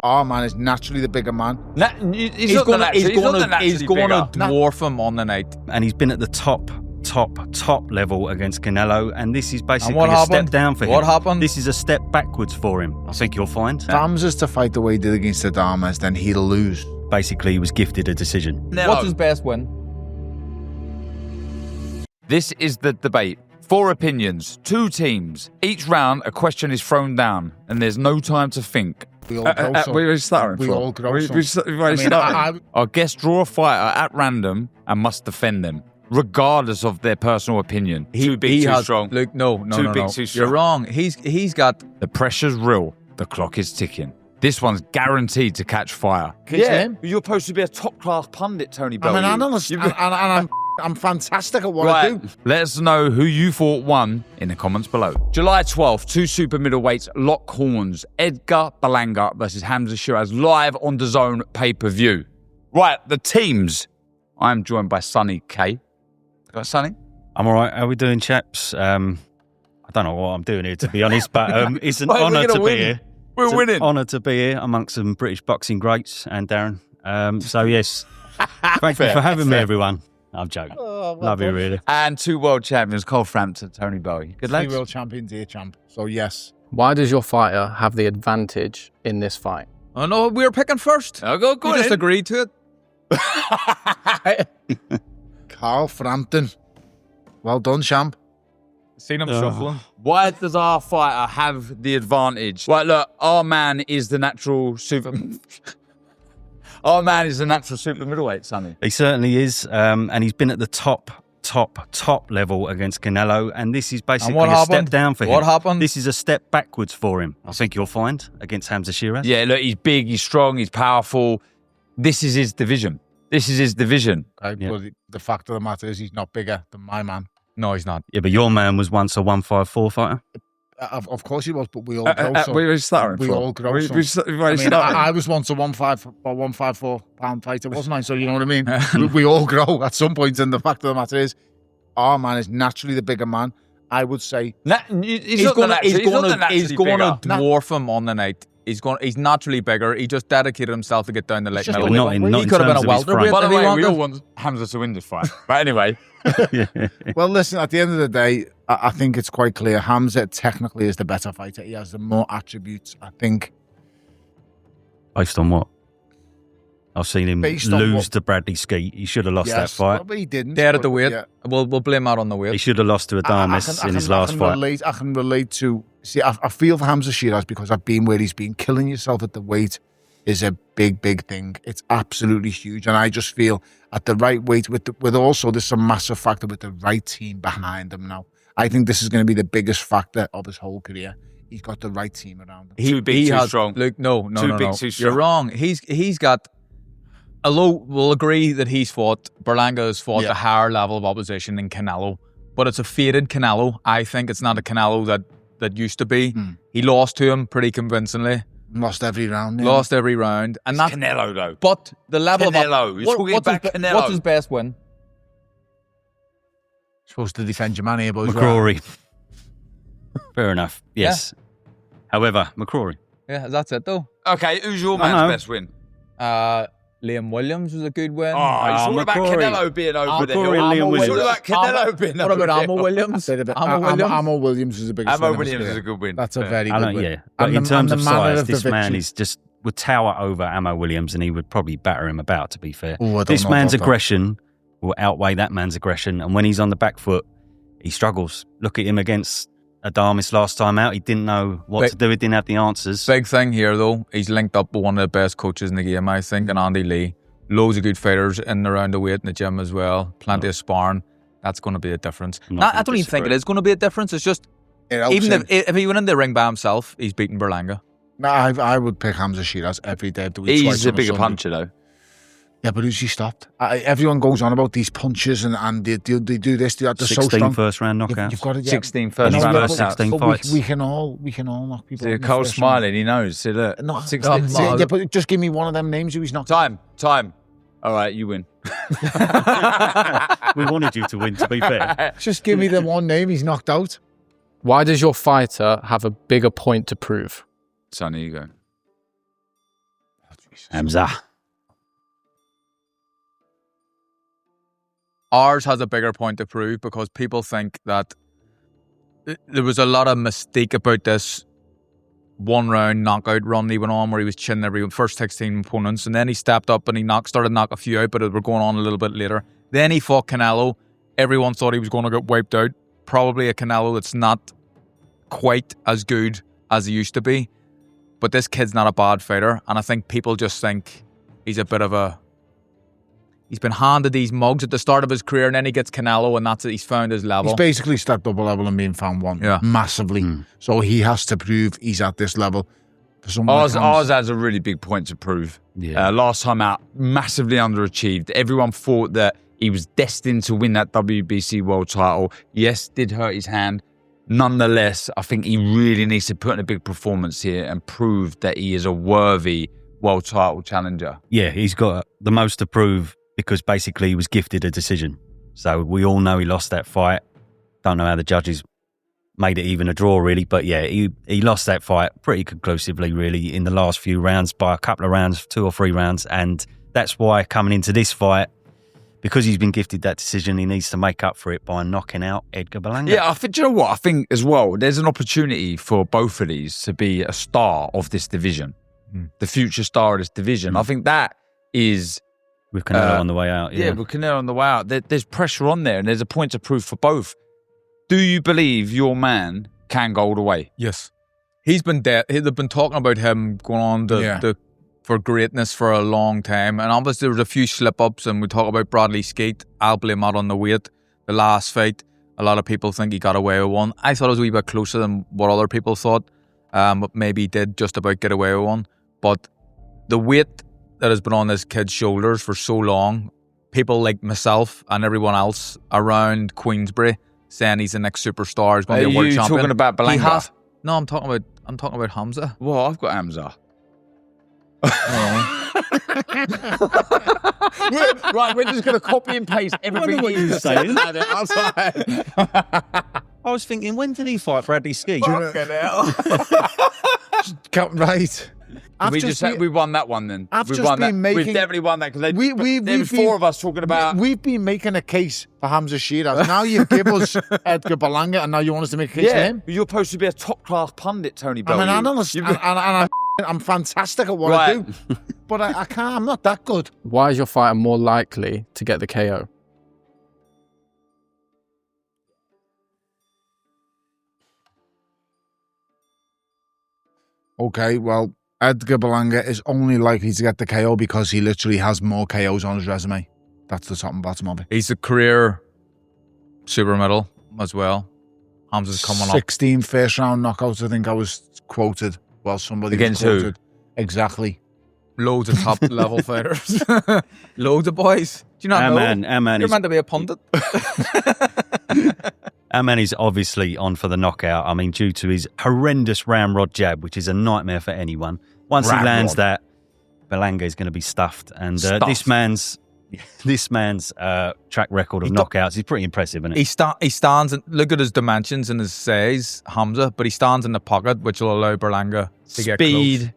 our man is naturally the bigger man. He's going to dwarf him on the night. And he's been at the top level against Canelo, and this is basically a step down for him. What happened? This is a step backwards for him, I think you'll find. If Hamzah's to fight the way he did against Adames, then he'll lose. Basically, he was gifted a decision. What's his best win? This is the debate. 4 opinions, 2 teams. Each round, a question is thrown down, and there's no time to think. We all grow some. We're starting We from. all grow We some. starting. Our guests draw a fighter at random and must defend them, regardless of their personal opinion. Too big, too strong. Look, no. Too big, too strong. You're wrong. He's got... The pressure's real. The clock is ticking. This one's guaranteed to catch fire. You're supposed to be a top-class pundit, Tony Bellew. I'm an analyst, and I'm fantastic at what I do. Let us know who you thought won in the comments below. July 12th, 2 super middleweights lock horns. Edgar Berlanga versus Hamzah Sheeraz live on DAZN pay-per-view. Right, the teams. I'm joined by Sonny Kay. Got Sonny? I'm all right. How are we doing, chaps? I don't know what I'm doing here, to be honest, but it's an honour to be here. We're winning. An honour to be here amongst some British boxing greats and Darren. So, yes, thank you for having me, everyone. I'm joking. Love you, really. And 2 world champions, Cole Frampton, Tony Bellew. Good luck. 3 world champions, dear champ. So, yes. Why does your fighter have the advantage in this fight? Oh, no, we were picking first. I'll go You just agreed to it. Carl Frampton. Well done, champ. Seen him shuffling. Why does our fighter have the advantage? Well, look, our man is the natural super... Our man is the natural super middleweight, Sonny. He certainly is, and he's been at the top level against Canelo, and this is basically a step down for him. What happened? This is a step backwards for him, I think you'll find, against Hamzah Sheeraz. Yeah, look, he's big, he's strong, he's powerful. This is his division. Okay, but the fact of the matter is he's not bigger than my man. No, he's not. Yeah, but your man was once a 154 fighter. Of course he was, but we all grow some. We're starting We from. all grow We- some. we- I was once a 154 pound fighter, wasn't I? So you know what I mean? we all grow at some point, and the fact of the matter is, our man is naturally the bigger man. I would say He's going to dwarf him on the night. He's naturally bigger. He just dedicated himself to get down the late just middle. not He could have been a in terms of his welterweight. frame. By the if he way, we wanted. all want Hamzah to win this fight. But anyway, Well, listen, at the end of the day, I think it's quite clear. Hamzah technically is the better fighter. He has the more attributes, I think. Based on what? I've seen him Based on lose what? to Bradley Skeet. He should have lost that fight. But he didn't. Dead at the but, weight. yeah. We'll blame that on the He weight. should have lost to Adames in his last fight. I can relate to... See, I feel for Hamzah Sheeraz because I've been where he's been. Killing yourself at the weight is a big thing. It's absolutely huge. And I just feel at the right weight, with also there's some massive factor with the right team behind him now. I think this is going to be the biggest factor of his whole career. He's got the right team around him. too big, too strong. Look, no. Too big, too strong. You're wrong. He's got. Although we'll agree that Berlanga has fought a higher level of opposition than Canelo, but it's a faded Canelo. I think it's not a Canelo that used to be. He lost to him pretty convincingly. Lost every round. Yeah. Lost every round, and that's Canelo, though. But the level Canelo. of You're talking about Canelo. What's his best win? Supposed to defend your man here, boys. McCrory. Fair enough. Yes. However, McCrory. Yeah, that's it though. Okay, who's your man's best win? Liam Williams was a good win. Oh, it's all about McCrory. Canelo being over the hill. McCrory and Liam It's all Williams. about Canelo being over What about the Ammo hill. Williams? Ammo Williams is a big Ammo Williams is a good win. That's a Yeah. very I good know, win. yeah. But And in the- terms and of the manner size, of the this man victory. would tower over Ammo Williams, and he would probably batter him about, to be fair. Oh, I don't This know man's about that. aggression will outweigh that man's aggression, and when he's on the back foot, he struggles. Look at him against Adames last time out. He didn't know what to do. He didn't have the answers. Big thing here though, he's linked up with one of the best coaches in the game, I think, and Andy Lee. Loads of good fighters in and around the weight in the gym as well. Plenty of sparring. That's going to be a difference. I don't even think it is going to be a difference. It's just, even if he went in the ring by himself, he's beating Berlanga. No, I would pick Hamzah Sheeraz every day of the week. He's twice a on bigger Sunday. puncher, though. Yeah, but who's he stopped? Everyone goes on about these punches and they do this, they do that. They're so 16 strong. first round knockouts. You've got to 16 first His round first knockouts. 16 but fights. we can all knock people. See, out in the Cole's first round. smiling. He knows. See, look. No, 16. yeah, but just give me one of them names who he's knocked. Time. All right, you win. We wanted you to win, to be fair. Just give me the one name he's knocked out. Why does your fighter have a bigger point to prove? Sonny, you go. Hamzah. Ours has a bigger point to prove because people think that there was a lot of mystique about this one-round knockout run he went on where he was chinning every first 16 opponents, and then he stepped up and he started to knock a few out, but it were going on a little bit later. Then he fought Canelo. Everyone thought he was going to get wiped out. Probably a Canelo that's not quite as good as he used to be. But this kid's not a bad fighter, and I think people just think he's a bit of a... He's been handed these mugs at the start of his career, and then he gets Canelo, and that's it. He's found his level. He's basically stepped up a level and being found one massively. So he has to prove he's at this level. For someone Ours has a really big point to prove. Yeah. Last time out, massively underachieved. Everyone thought that he was destined to win that WBC world title. Yes, did hurt his hand. Nonetheless, I think he really needs to put in a big performance here and prove that he is a worthy world title challenger. Yeah, he's got the most to prove because basically he was gifted a decision. So we all know he lost that fight. Don't know how the judges made it even a draw, really. But yeah, he lost that fight pretty conclusively, really, in the last few rounds by a couple of rounds, 2 or 3 rounds. And that's why coming into this fight, because he's been gifted that decision, he needs to make up for it by knocking out Edgar Berlanga. Yeah, I think, do you know what? I think as well, there's an opportunity for both of these to be a star of this division, the future star of this division. I think that is... With Canelo on the way out. Yeah, with Canelo on the way out. There's pressure on there and there's a point to prove for both. Do you believe your man can go all the way? Yes. He's been dead. They've been talking about him going on for greatness for a long time. And obviously there was a few slip-ups, and we talk about Bradley Skeet. I'll blame that on the weight. The last fight, a lot of people think he got away with one. I thought it was a wee bit closer than what other people thought. But maybe he did just about get away with one. But the weight that has been on this kid's shoulders for so long, people like myself and everyone else around Queensbury saying he's the next superstar, he's going to be a world champion. Are you talking about Berlanga? No, I'm talking about Hamzah. Well, I've got Hamzah. Right, we're just going to copy and paste everything what you're saying. I I was thinking, when did he fight Bradley Skeet? Right. We won that one then. We've definitely won that because there was 4 of us talking about. We've been making a case for Hamzah Sheeraz. Now you give us Edgar Berlanga, and now you want us to make a case for him. You're supposed to be a top class pundit, Tony Bellew. I'm an analyst, and I'm fantastic at what I do, but I can't. I'm not that good. Why is your fighter more likely to get the KO? Okay, well, Edgar Berlanga is only likely to get the KO because he literally has more KOs on his resume. That's the top and bottom of it. He's a career super middle as well. Hamzah's coming 16 first round knockouts, I think I was quoted. Well, somebody against was quoted. who? Exactly. Loads of top level fighters. Loads of boys. Do you not know? Our man You're is meant to be a pundit. Our man is obviously on for the knockout. I mean, due to his horrendous ramrod jab, which is a nightmare for anyone. Once he lands that, Berlanga is going to be stuffed. And this man's track record of knockouts is pretty impressive, isn't it? He stands and look at his dimensions and his size, Hamzah, but he stands in the pocket, which will allow Berlanga to get close. Speed,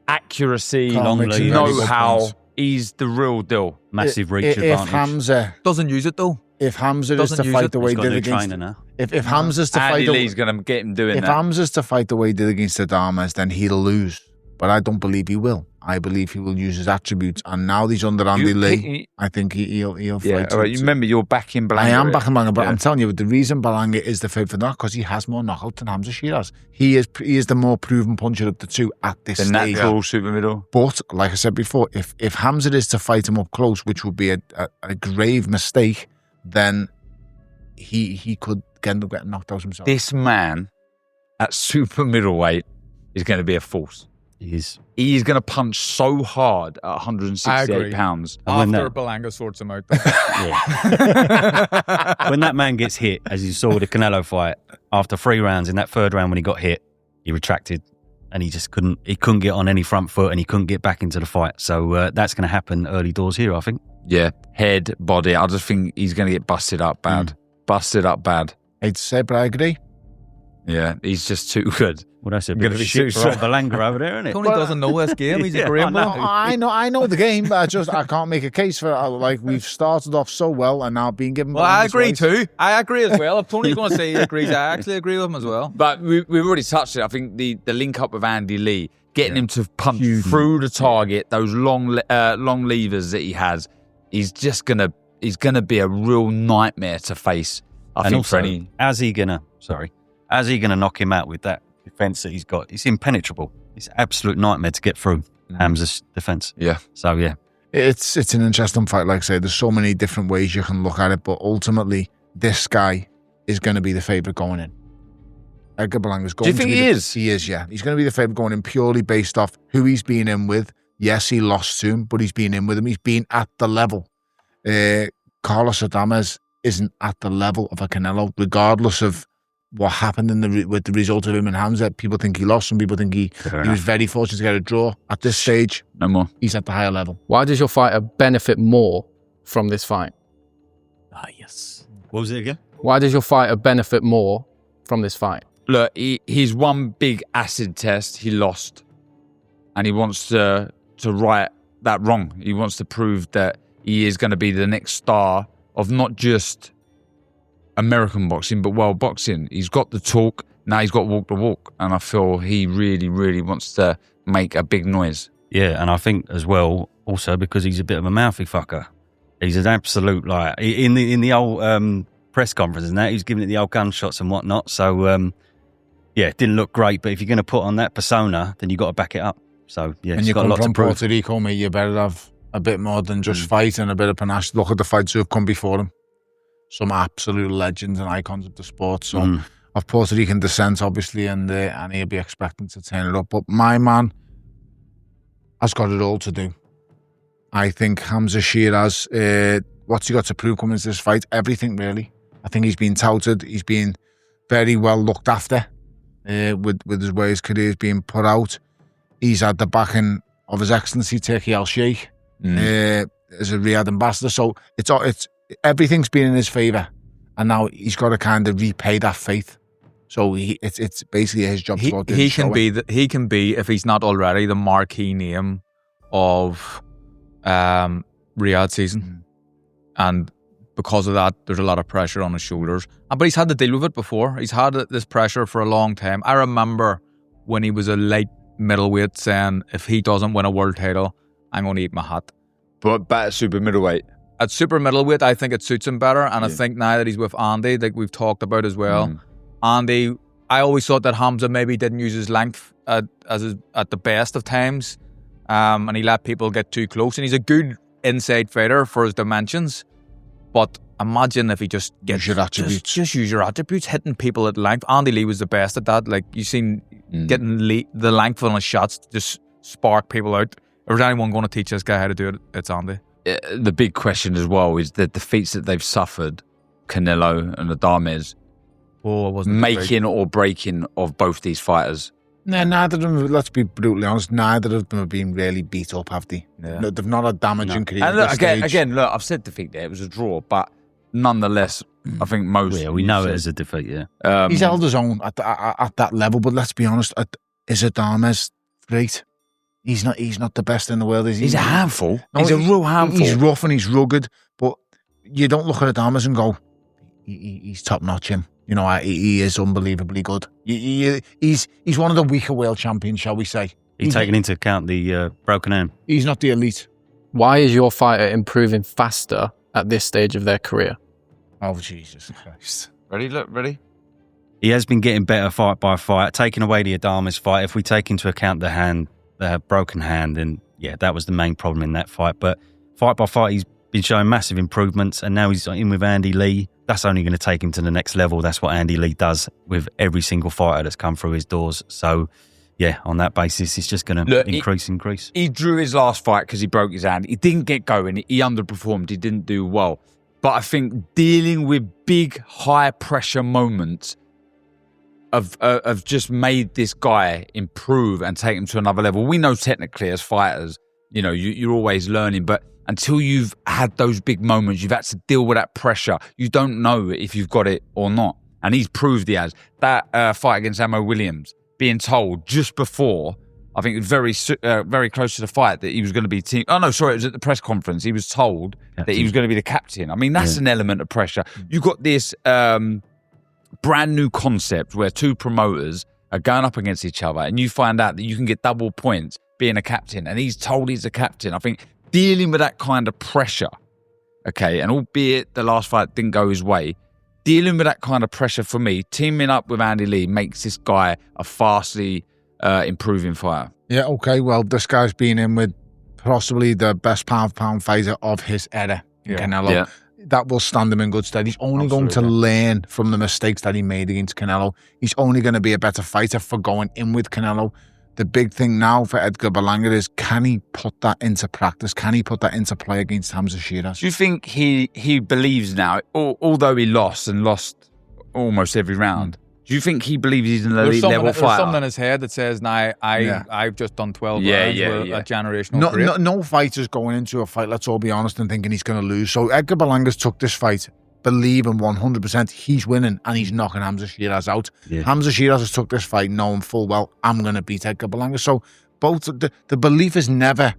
accuracy, lead, know-how. He's the real deal. Massive reach advantage. If Hamzah doesn't use it though. If Hamzah is to fight the way he did against, if Hamzah's to fight, Lee's going to get him doing if that. Hamzah's to fight the way he did against Adames, then he'll lose. But I don't believe he will. I believe he will use his attributes. And now that he's under Andy Lee, I think he'll fight. All right, you remember you're backing Berlanga. I am backing Berlanga, but I'm telling you, the reason Berlanga is the favourite for that because he has more knockouts than Hamzah Sheeraz. He is the more proven puncher of the two at this stage. The natural super middle. But like I said before, if Hamzah is to fight him up close, which would be a grave mistake, then he could end up getting knocked out himself. This man at super middleweight is going to be a force. He is. He's going to punch so hard at 168 pounds. After Berlanga sorts him out. When that man gets hit, as you saw with the Canelo fight, after 3 rounds, in that 3rd round when he got hit, he retracted and he just couldn't get on any front foot and he couldn't get back into the fight. So that's going to happen early doors here, I think. Yeah, head, body. I just think he's going to get busted up bad. Busted up bad. I'd say, but I agree. Yeah, he's just too good. Well, that's a Gonna bit be of shit too for old Berlanga over there, isn't it? Tony doesn't know this game. He's a great one. I know the game, but I can't make a case for it. Like, we've started off so well and now being given. Well, I agree too. I agree as well. If Tony's going to say he agrees, I actually agree with him as well. But we've already touched it. I think the link up with Andy Lee, getting him to punch through the target, those long levers that he has, he's gonna be a real nightmare to face. I think also, for any. how's he gonna knock him out with that defense that he's got? It's impenetrable. It's an absolute nightmare to get through Hamzah's defense. Yeah. So yeah, it's an interesting fight. Like I say, there's so many different ways you can look at it, but ultimately, this guy is going to be the favourite going in. Edgar Berlanga's going. Do you think he is? He is. Yeah, he's going to be the favourite going in purely based off who he's been in with. Yes, he lost to him, but he's been in with him. He's been at the level. Carlos Adames isn't at the level of a Canelo, regardless of what happened with the result of him and Hamzah. People think he lost. Some people think he was very fortunate to get a draw. At this stage, No more. he's at the higher level. Why does your fighter benefit more from this fight? yes. What was it again? Why does your fighter benefit more from this fight? Look, he's one big acid test. He lost, and he wants to right that wrong. He wants to prove that he is going to be the next star of not just American boxing, but world boxing. He's got the talk. Now he's got walk the walk. And I feel he really, really wants to make a big noise. Yeah, and I think as well, also because he's a bit of a mouthy fucker. He's an absolute, like, in the old press conference and that, he was giving it the old gunshots and whatnot. So, yeah, it didn't look great. But if you're going to put on that persona, then you've got to back it up. So, yeah, And he's you got a come lot to from prove. Puerto Rico, mate, you better have a bit more than just fight and a bit of panache. Look at the fights who have come before him. Some absolute legends and icons of the sport. So, of Puerto Rican descent, obviously, and he'll be expecting to turn it up. But my man has got it all to do. I think Hamzah Sheeraz, what's he got to prove coming into this fight? Everything, really. I think he's been touted. He's been very well looked after with his way his career is being put out. He's had the backing of His Excellency Turki Al-Sheikh as a Riyadh ambassador. So it's everything's been in his favour, and now he's got to kind of repay that faith. So it's basically his job to go out there and show it. He can be, if he's not already, the marquee name of Riyadh season, and because of that, there's a lot of pressure on his shoulders. But he's had to deal with it before. He's had this pressure for a long time. I remember when he was a light middleweight saying, if he doesn't win a world title, I'm going to eat my hat. But at super middleweight. At super middleweight, I think it suits him better. And I think now that he's with Andy, like we've talked about as well, Andy, I always thought that Hamzah maybe didn't use his length at the best of times, and he let people get too close. And he's a good inside fighter for his dimensions. But imagine if he just gets Use your attributes. Just use your attributes, hitting people at length. Andy Lee was the best at that. Like, you seen getting the length on his shots to just spark people out. If there's anyone going to teach this guy how to do it, it's Andy. The big question as well is the defeats that they've suffered, Canelo and Adames, making or breaking of both these fighters. No, neither of them, let's be brutally honest, neither of them have been really beat up, have they? Yeah. No, they've not had damaging careers And at look, this stage. again, look, I've said defeat there. It was a draw, but nonetheless, I think most... Yeah, we know it as a defeat, yeah. He's held his own at that level, but let's be honest, is Adames great? He's not the best in the world, is he? He's a handful. No, he's a real handful. He's rough and he's rugged, but you don't look at Adames and go, he's top notch him. You know, he is unbelievably good. He's one of the weaker world champions, shall we say. He's taking into account the broken hand. He's not the elite. Why is your fighter improving faster at this stage of their career? Oh, Jesus Christ. Ready? Look, ready? He has been getting better fight by fight, taking away the Adames fight. If we take into account the broken hand, and yeah, that was the main problem in that fight. But fight by fight, he's been showing massive improvements, and now he's in with Andy Lee. That's only going to take him to the next level. That's what Andy Lee does with every single fighter that's come through his doors. So, yeah, on that basis, it's just going to increase. He drew his last fight because he broke his hand. He didn't get going. He underperformed. He didn't do well. But I think dealing with big, high-pressure moments have just made this guy improve and take him to another level. We know technically as fighters, you know, you're always learning, but until you've had those big moments, you've had to deal with that pressure. You don't know if you've got it or not. And he's proved he has. That fight against Ammo Williams, being told just before, I think it was very close to the fight, that he was going to be team. Oh no, sorry, it was at the press conference. He was told that he was going to be the captain. I mean, that's an element of pressure. You got this brand new concept where two promoters are going up against each other, and you find out that you can get double points being a captain, and he's told he's a captain. I think dealing with that kind of pressure, okay, and albeit the last fight didn't go his way, dealing with that kind of pressure for me, teaming up with Andy Lee makes this guy a fastly improving fighter. Yeah, okay. Well, this guy's been in with possibly the best pound-for-pound fighter of his era, Canelo. Yeah. That will stand him in good stead. He's only going to learn from the mistakes that he made against Canelo. He's only going to be a better fighter for going in with Canelo. The big thing now for Edgar Berlanga is, can he put that into practice? Can he put that into play against Hamzah Sheeraz? Do you think he believes now, although he lost almost every round, do you think he believes he's an elite level fighter? There's something in his head that says, "Nah, I've just done 12 rounds with a generational career." No fighter's going into a fight, let's all be honest, and thinking he's going to lose. So Edgar Berlanga's took this fight believing 100% he's winning and he's knocking Hamzah Sheeraz out. Yeah. Hamzah Sheeraz has took this fight knowing full well, I'm going to beat Edgar Berlanga. So both the belief is never,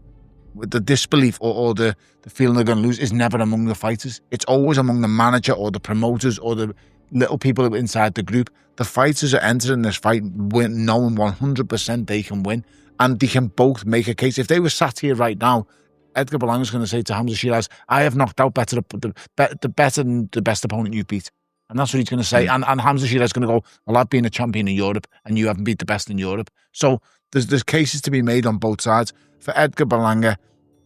the disbelief or the feeling they're going to lose is never among the fighters. It's always among the manager or the promoters or the little people inside the group. The fighters are entering this fight knowing 100% they can win, and they can both make a case. If they were sat here right now, Edgar Berlanga's going to say to Hamzah Sheeraz, I have knocked out better than the best opponent you beat. And that's what he's going to say. And Hamzah Sheeraz is going to go, well, I've been a champion in Europe and you haven't beat the best in Europe. So there's cases to be made on both sides. For Edgar Berlanga,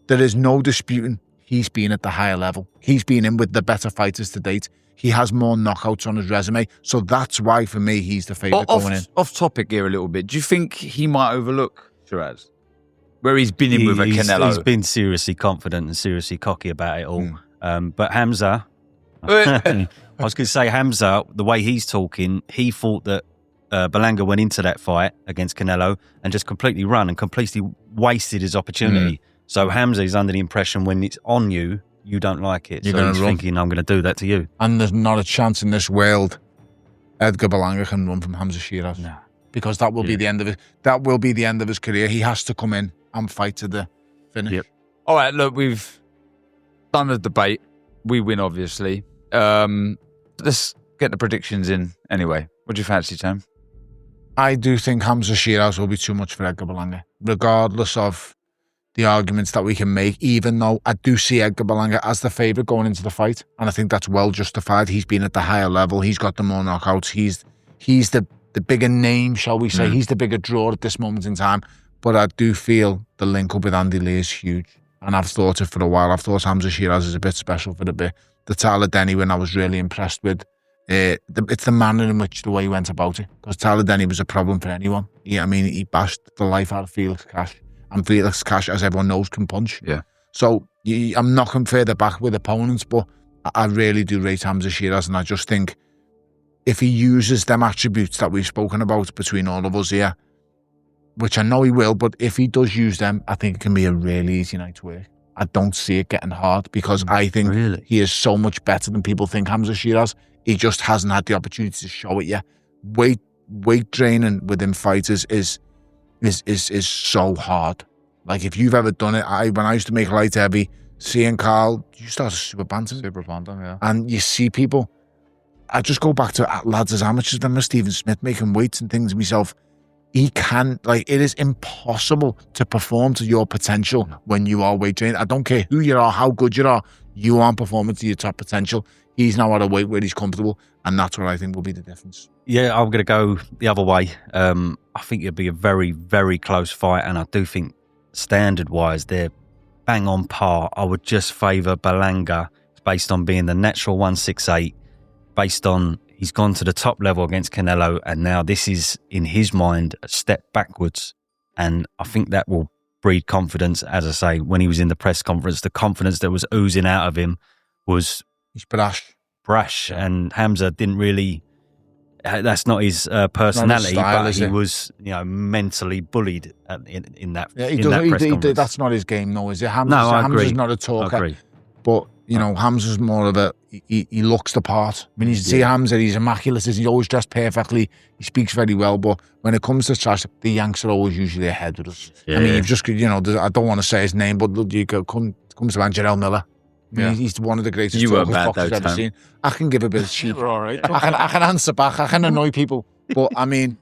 there is no disputing he's been at the higher level. He's been in with the better fighters to date. He has more knockouts on his resume. So that's why, for me, he's the favourite going in. Off topic here a little bit. Do you think he might overlook Sheeraz? Where he's been in with a Canelo. He's been seriously confident and seriously cocky about it all. But Hamzah, I was going to say Hamzah, the way he's talking, he thought that Berlanga went into that fight against Canelo and just completely run and completely wasted his opportunity. So Hamzah is under the impression when it's on you, you don't like it. You're so he's run. thinking, I'm going to do that to you. And there's not a chance in this world Edgar Berlanga can run from Hamzah Sheeraz. No. Because that will be the end of it. That will be the end of his career. He has to come in and fight to the finish. Yep. All right, look, we've done the debate. We win, obviously. Let's get the predictions in anyway. What do you fancy, Tom? I do think Hamzah Sheeraz will be too much for Edgar Berlanga, regardless of the arguments that we can make, even though I do see Edgar Berlanga as the favourite going into the fight, and I think that's well justified. He's been at the higher level. He's got the more knockouts. He's the bigger name, shall we say. He's the bigger draw at this moment in time. But I do feel the link up with Andy Lee is huge. And I've thought it for a while. I've thought Hamzah Sheeraz is a bit special for the bit. The Tyler Denny win I was really impressed with. It's the manner in which the way he went about it. Because Tyler Denny was a problem for anyone. He bashed the life out of Felix Cash. And Felix Cash, as everyone knows, can punch. Yeah. So I'm knocking further back with opponents, but I really do rate Hamzah Sheeraz. And I just think if he uses them attributes that we've spoken about between all of us here, which I know he will, but if he does use them, I think it can be a really easy night to work. I don't see it getting hard because I think he is so much better than people think Hamzah Sheeraz. He just hasn't had the opportunity to show it yet. Weight training within fighters is so hard. Like if you've ever done it, when I used to make light heavy, seeing Carl, you start to super bantam, yeah. And you see people. I just go back to lads as amateurs. Remember Stephen Smith making weights and things himself. He can, it is impossible to perform to your potential when you are weight trained. I don't care who you are, how good you are, you aren't performing to your top potential. He's now at a weight where he's comfortable, and that's what I think will be the difference. Yeah, I'm going to go the other way. I think it'll be a very, very close fight, and I do think standard-wise, they're bang on par. I would just favour Berlanga based on being the natural 168, based on he's gone to the top level against Canelo, and now this is, in his mind, a step backwards. And I think that will breed confidence. As I say, when he was in the press conference, the confidence that was oozing out of him was... He's brash. And Hamzah didn't really... That's not his personality, style, but he was, mentally bullied in that press conference. That's not his game, though, is it? No, I agree. Hamzah's not a talker. I agree. But, Hamzah's more of he looks the part. I mean, you see Hamzah, he's immaculate. He's always dressed perfectly. He speaks very well. But when it comes to trash, the Yanks are always usually ahead with us. I mean, you've just, I don't want to say his name, but look, comes to mind, Jarrell Miller. I mean, he's one of the greatest boxers I've ever seen. I can give a bit of cheek. We're all right. I can answer back. I can annoy people. But I mean,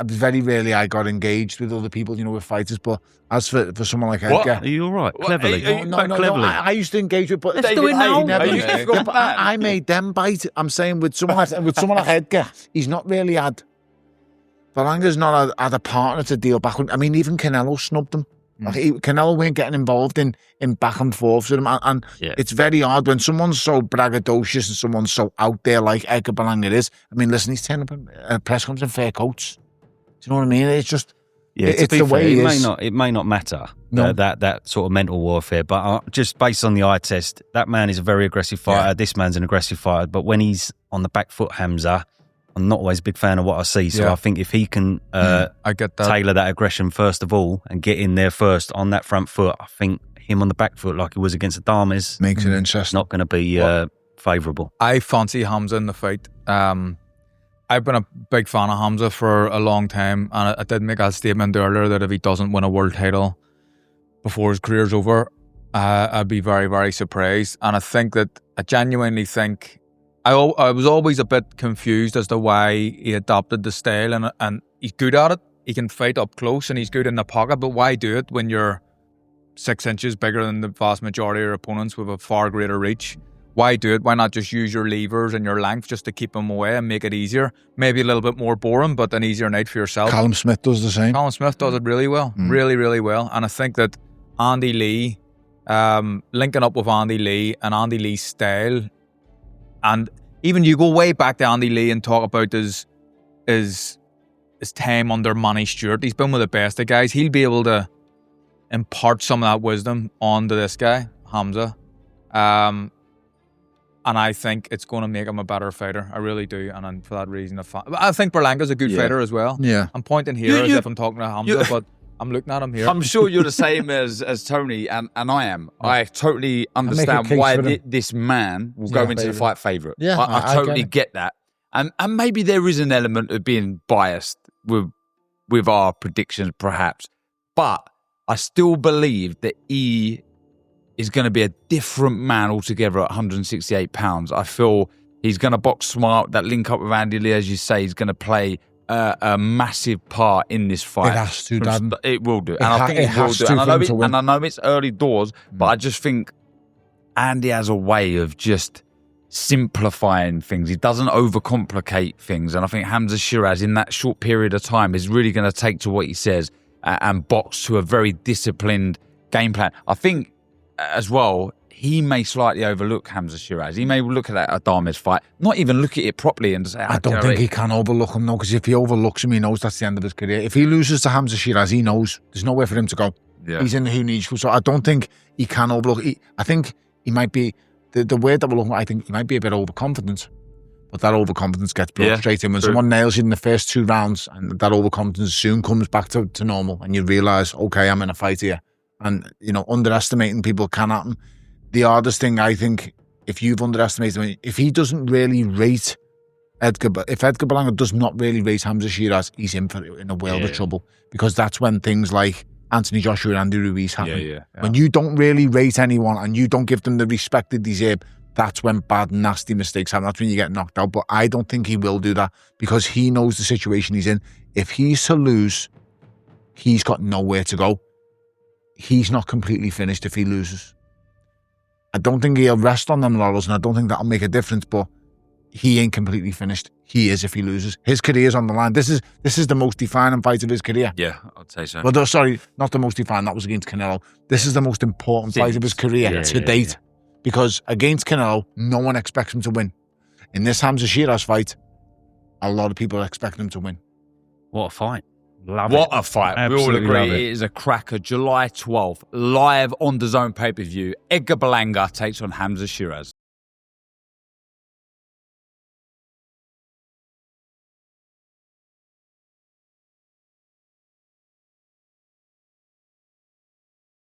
very rarely I got engaged with other people, with fighters. But as for someone like Edgar, Are you all right? Cleverly. no. Cleverly. I used to engage with, but Let's do it now. I made them bite. I'm saying with someone like Edgar, he's not really had. Berlanga's not had a partner to deal back with. I mean, even Canelo snubbed him. Like Canelo weren't getting involved in back and forth with him, and it's very hard when someone's so braggadocious and someone's so out there like Edgar Berlanga is. I mean, listen, he's turning up in a press conference in fair coats. Do you know what I mean? It's just it's the way it is. It may not matter that sort of mental warfare, but just based on the eye test, that man is a very aggressive fighter. Yeah. This man's an aggressive fighter, but when he's on the back foot, Hamzah, I'm not always a big fan of what I see. So I think if he can I get that. Tailor that aggression first of all and get in there first on that front foot, I think him on the back foot like he was against Adames makes it interesting. Not going to be favourable. I fancy Hamzah in the fight. I've been a big fan of Hamzah for a long time, and I did make a statement earlier that if he doesn't win a world title before his career's over, I'd be very, very surprised. And I genuinely think I was always a bit confused as to why he adopted the style, and he's good at it. He can fight up close and he's good in the pocket, but why do it when you're 6 inches bigger than the vast majority of your opponents with a far greater reach? Why do it? Why not just use your levers and your length just to keep him away and make it easier? Maybe a little bit more boring, but an easier night for yourself. Callum Smith does the same. Callum Smith does it really well. Really, really well. And I think that Andy Lee, linking up with Andy Lee and Andy Lee's style, and even you go way back to Andy Lee and talk about his time under Manny Stewart. He's been with the best of guys. He'll be able to impart some of that wisdom onto this guy, Hamzah. And I think it's going to make him a better fighter. I really do. And for that reason, I think Berlanga's a good fighter as well. Yeah. I'm pointing here as if I'm talking to Hamzah, but I'm looking at him here. I'm sure you're the same as Tony, and I am. I totally understand why this man will go into the fight favourite. Yeah, I totally get that. And maybe there is an element of being biased with our predictions, perhaps. But I still believe that he is going to be a different man altogether at 168 pounds. I feel he's going to box smart. That link up with Andy Lee, as you say, is going to play a massive part in this fight. It has to, Dan. It will do. And I think it will do. And I know it's early doors, but I just think Andy has a way of just simplifying things. He doesn't overcomplicate things. And I think Hamzah Sheeraz, in that short period of time, is really going to take to what he says and box to a very disciplined game plan. I think, as well, he may slightly overlook Hamzah Sheeraz. He may look at that Adames fight, not even look at it properly and say, I don't think he can overlook him, though, because if he overlooks him, he knows that's the end of his career. If he loses to Hamzah Sheeraz, he knows there's nowhere for him to go. Yeah. He's in who needs to. So I don't think he can overlook. I think he might be, the word that we're looking at, I think he might be a bit overconfident. But that overconfidence gets brought straight in. When someone nails you in the first 2 rounds, and that overconfidence soon comes back to normal, and you realise, okay, I'm in a fight here. And, underestimating people can happen. The hardest thing, I think, if you've underestimated him, if he doesn't really rate if Edgar Berlanga does not really rate Hamzah Sheeraz, he's in a world of trouble. Because that's when things like Anthony Joshua and Andy Ruiz happen. Yeah. When you don't really rate anyone and you don't give them the respect they deserve, that's when bad, nasty mistakes happen. That's when you get knocked out. But I don't think he will do that because he knows the situation he's in. If he's to lose, he's got nowhere to go. He's not completely finished if he loses. I don't think he'll rest on them laurels, and I don't think that'll make a difference, but he ain't completely finished. He is if he loses. His career's on the line. This is the most defining fight of his career. Yeah, I'd say so. Well, sorry, not the most defining. That was against Canelo. This is the most important fight of his career to date. Because against Canelo, no one expects him to win. In this Hamzah Sheeraz fight, a lot of people expect him to win. What a fight. What a fight. Absolutely. We all agree it is a cracker. July 12th, live on DAZN pay-per-view. Edgar Berlanga takes on Hamzah Sheeraz.